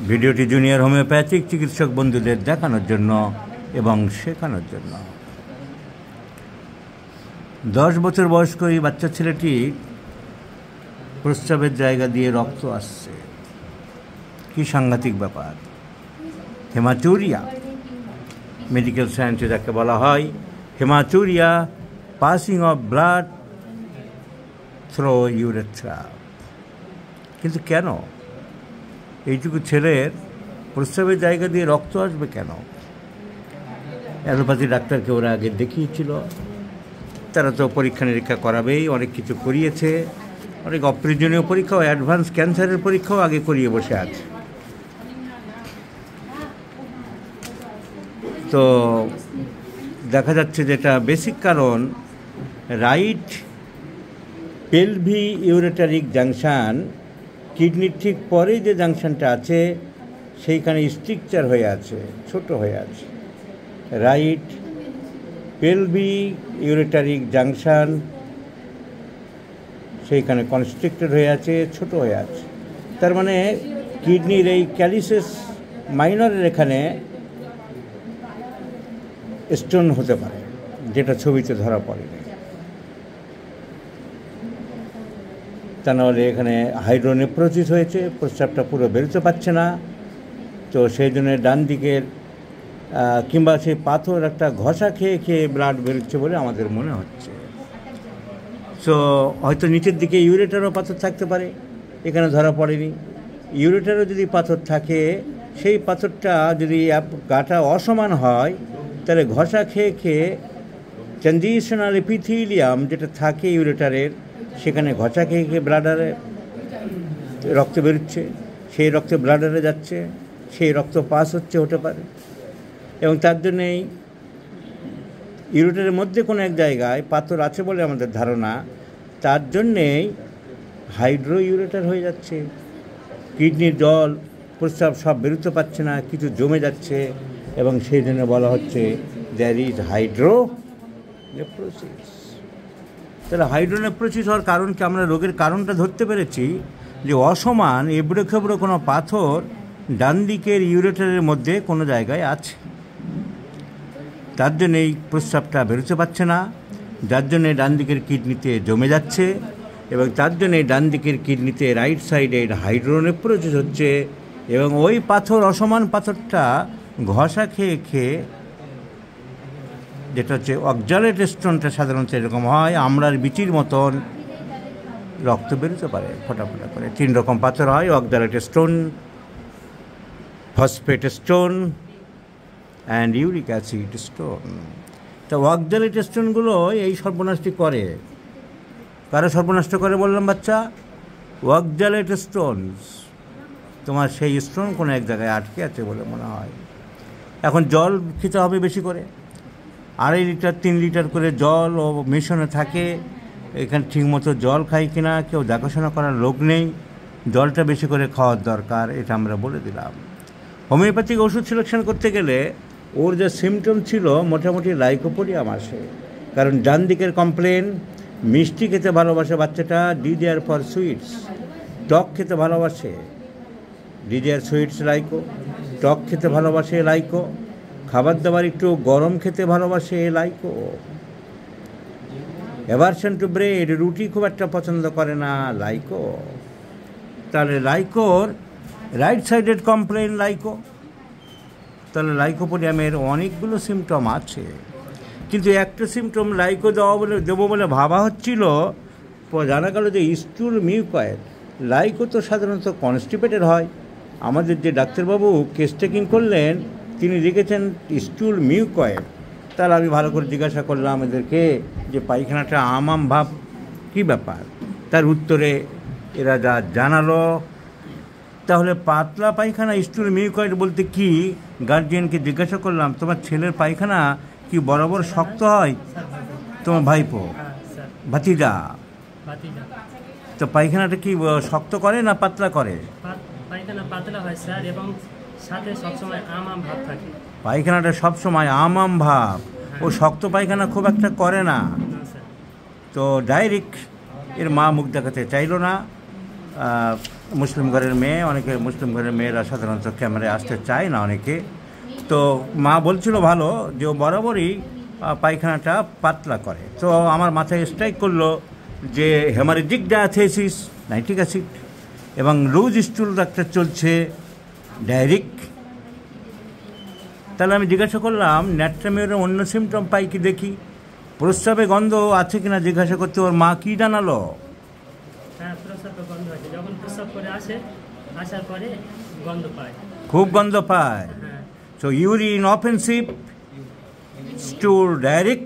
ভিডিওটি junior homeopathic চিকিৎসক বন্ধুদের দেখানোর জন্য এবং শেখানোর জন্য। 10 বছর বয়স্ক এই বাচ্চা ছেলেটি প্রস্রাবের জায়গা দিয়ে রক্ত আসছে। কি সাংঘাতিক ব্যাপার! হেমাচুরিয়া, মেডিকেল সায়েন্সে যাকে বলা হয় haematuria, passing of blood through urethra. কিন্তু কেন এইটুকু ছেলের প্রস্রাবের জায়গা দিয়ে রক্ত আসবে কেন? অ্যালোপ্যাথি ডাক্তারকে ওরা আগে দেখিয়েছিল, তারা তো পরীক্ষা নিরীক্ষা করাবেই, অনেক কিছু করিয়েছে, অনেক অপ্রয়োজনীয় পরীক্ষাও, অ্যাডভান্স ক্যান্সারের পরীক্ষাও আগে করিয়ে বসে আছে। তো দেখা যাচ্ছে যেটা বেসিক কারণ, রাইট পেলভি ইউরেটারিক জাংশন, কিডনির ঠিক পরেই যে জাংশনটা আছে সেইখানে স্ট্রিকচার হয়ে আছে, ছোট হয়ে আছে। রাইট পেলভি ইউরেটারিক জাংশন সেইখানে কনস্ট্রিক্টেড হয়ে আছে, ছোট হয়ে আছে। তার মানে কিডনির এই ক্যালিসেস মাইনরের এখানে স্টোন হতে পারে, যেটা ছবিতে ধরা পড়েনি। তা নাহলে এখানে হাইড্রোনেফ্রোসিস হয়েছে, প্রস্রাবটা পুরো বেরোতে পারছে না। তো সেই জন্য ডান দিকের কিংবা সেই পাথর একটা ঘষা খেয়ে খেয়ে ব্লাড বেরোচ্ছে বলে আমাদের মনে হচ্ছে। সো হয়তো নিচের দিকে ইউরেটারও পাথর থাকতে পারে, এখানে ধরা পড়েনি। ইউরেটারও যদি পাথর থাকে, সেই পাথরটা যদি গাটা অসমান হয়, তাহলে ঘষা খেয়ে খেয়ে ট্রানজিশনাল এপিথেলিয়াম যেটা থাকে ইউরেটারের, সেখানে ঘষা খেয়ে খেয়ে ব্লাডারে রক্ত বেরোচ্ছে, সেই রক্ত ব্লাডারে যাচ্ছে, সেই রক্ত পাস হতে পারে। এবং তার জন্যেই ইউরেটারের মধ্যে কোনো এক জায়গায় পাথর আছে বলে আমাদের ধারণা, তার জন্যেই হাইড্রো ইউরেটার হয়ে যাচ্ছে। কিডনির জল প্রস্রাব সব বেরোতে পারছে না, কিছু জমে যাচ্ছে, এবং সেই জন্য বলা হচ্ছে দ্যার ইজ হাইড্রোনেফ্রোসিস। তাহলে হাইড্রোনেফ্রোসিস হওয়ার কারণ কি? আমরা রোগের কারণটা ধরতে পেরেছি যে অসমান এবড়ো খেবড়ো কোনো পাথর ডান দিকের ইউরেটারের মধ্যে কোনো জায়গায় আছে, তার জন্য এই প্রস্রাবটা বেরোতে পারছে না, যার জন্যে ডান দিকের কিডনিতে জমে যাচ্ছে, এবং তার জন্যে ডান দিকের কিডনিতে রাইট সাইডে হাইড্রোনেফ্রোসিস হচ্ছে। এবং ওই পাথর, অসমান পাথরটা ঘষা খেয়ে খেয়ে, যেটা হচ্ছে অক্সালেট স্টোনটা সাধারণত এরকম হয়, আমড়ার বিচির মতন রক্ত বেরোতে পারে ফোটা করে। 3 রকম পাথর হয়: oxalate stone, phosphate stone and uric acid stone. তা অক্সালেট স্টোনগুলো এই সর্বনাশটি করে। কারো সর্বনাশ করে বললাম বাচ্চা? Oxalate Stones. তোমার সেই স্টোন কোনো এক জায়গায় আটকে আছে বলে মনে হয়। এখন জল খেতে হবে বেশি করে, 2.5 লিটার 3 লিটার করে জল ও মিশনে থাকে। এখানে ঠিকমতো জল খাই কিনা কেউ দেখাশোনা করার লোক নেই। জলটা বেশি করে খাওয়ার দরকার, এটা আমরা বলে দিলাম। হোমিওপ্যাথিক ওষুধ সিলেকশন করতে গেলে ওর যে সিমটম ছিল মোটামুটি লাইকোপোডিয়াম আসে। কারণ ডান দিকের কমপ্লেন, মিষ্টি খেতে ভালোবাসে বাচ্চাটা, ডিজায়ার ফর সুইটস, টক খেতে ভালোবাসে, ডিজায়ার সুইটস লাইকো, টক খেতে ভালোবাসে লাইকো, খাবার দাবার একটু গরম খেতে ভালোবাসে লাইকো, অ্যাভারশন টু ব্রেড, রুটি খুব একটা পছন্দ করে না লাইকো। তাহলে লাইকোর রাইট সাইডেড কমপ্লেন লাইকো। তাহলে লাইকোপোডিয়ামের অনেকগুলো সিমটম আছে, কিন্তু একটা সিমটম লাইকো দেবো বলে ভাবা হচ্ছিল, জানা গেল যে স্টুল মিউকয়েড। লাইকো তো সাধারণত কনস্টিপেটেড হয়। আমাদের যে ডাক্তারবাবু কেস টেকিং করলেন, তিনি লিখেছেন স্টুল মিউকয়েড। তাহলে আমি ভালো করে জিজ্ঞাসা করলাম এদেরকে যে পায়খানাটা আমাম ভাব কী ব্যাপার। তার উত্তরে এরা যা জানালো, তাহলে পাতলা পায়খানা স্টুল মিউকয়েড বলতে কি? গার্জিয়ানকে জিজ্ঞাসা করলাম, তোমার ছেলের পায়খানা কি বরাবর শক্ত হয়? তোমার ভাইপো, ভাতিজা, তো পায়খানাটা কি শক্ত করে না পাতলা করে? পায়খানা পাতলা হয় স্যার, এবং সাথে সবসময় আম ভাব থাকে। পায়খানাটা সবসময় আম ভাব, ও শক্ত পায়খানা খুব একটা করে না। তো ডাইরেক্ট এর মা মুখ দেখাতে চাইল না, মুসলিম ঘরের মেয়ে, অনেকে মুসলিম ঘরের মেয়েরা সাধারণত ক্যামেরায় আসতে চায় না অনেকে। তো মা বলছিল ভালো যে ও বরাবরই পায়খানাটা পাতলা করে। তো আমার মাথায় স্ট্রাইক করলো যে হেমারেজিক ডায়াথেসিস, নাইট্রিক অ্যাসিড, এবং লুজ স্টুল একটা চলছে, ডায়রিক। তাহলে আমি জিজ্ঞাসা করলাম ন্যাট্রামিওর অন্য সিমটম পাই কি দেখি, প্রস্রাবে গন্ধ আছে কিনা জিজ্ঞাসা করতে ওর মা কী জানালো? হ্যাঁ, প্রস্রাবে গন্ধ আছে, যখন প্রস্রাব করে আসার পরে গন্ধ পায়, খুব গন্ধ পায়। হ্যাঁ। So urine offensive, stool diarrhoeic,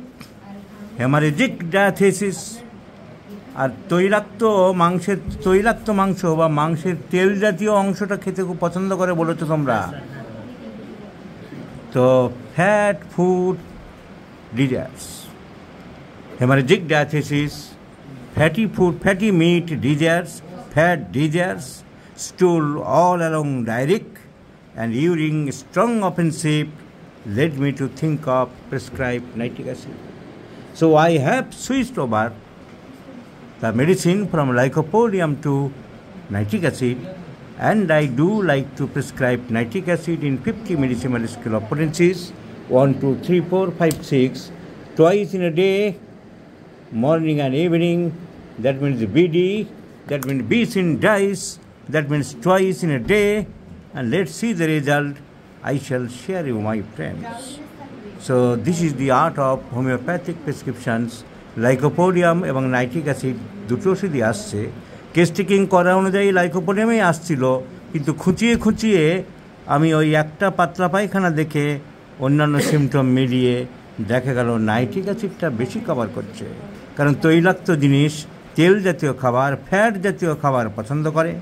haemorrhagic diathesis. আর তৈলাক্ত মাংস বা মাংসের তেল জাতীয় অংশটা খেতে খুব পছন্দ করে বলেছো তোমরা। তো fat food desires, haemorrhagic diathesis, fatty food, fatty meat desires, fat desires, stool all along diarrhea, and urine strong offensive led me to think of prescribed nitric acid. So I have switched over the medicine from lycopodium to nitric acid, and I do like to prescribe nitric acid in 50 millisiemen scale of potencies, 1, 2, 3, 4, 5, 6, twice in a day, morning and evening. That means BD, that means B's in dice, that means twice in a day, and let's see the result. I shall share you, my friends. So this is the art of homeopathic prescriptions. Lycopodium এবং nitric acid দুটো ওষুধই আসছে। Case taking করা অনুযায়ী লাইকোপোডিয়ামেই আসছিল, কিন্তু খুঁচিয়ে আমি ওই একটা পাতলা পায়খানা দেখে অন্যান্য সিমটম মিলিয়ে দেখা গেল নাইট্রিক অ্যাসিডটা বেশি কভার করছে, কারণ তৈলাক্ত জিনিস, তেল জাতীয় খাবার, ফ্যাট জাতীয় খাবার পছন্দ করে।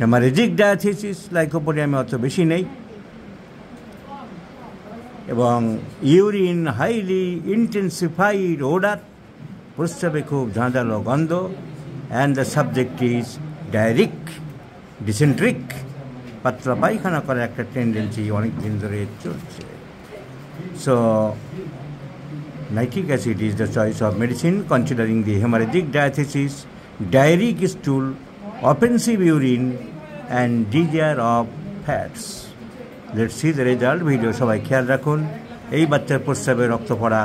হেমারেজিক ডায়াথেসিস লাইকোপোডিয়ামে অত বেশি নেই, এবং ইউরিন হাইলি ইন্টেন্সিফাইড ওডার, প্রস্রাবে খুব ঝাঁঝালো গন্ধ, অ্যান্ড দ্য সাবজেক্ট ইজ ডায়রিক, ডিসেন্ট্রিক, পাতলা পায়খানা করার একটা টেন্ডেন্সি অনেক দিন ধরে চলছে। So nitric acid is the choice of medicine considering the hemorrhagic diathesis, diarrheic stool, offensive urine, and desire of fats. Let's see the result. Video সবাই খেয়াল রাখুন। এই বাচ্চার প্রস্রাবে রক্ত পড়া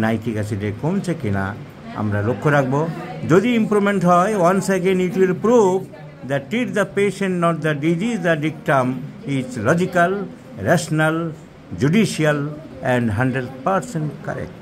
নাইট্রিক অ্যাসিডে কমছে কিনা আমরা লক্ষ্য রাখব। যদি ইমপ্রুভমেন্ট হয়, once again it will prove that treat the patient not the disease. The dictum is logical, rational, judicial, and 100% correct.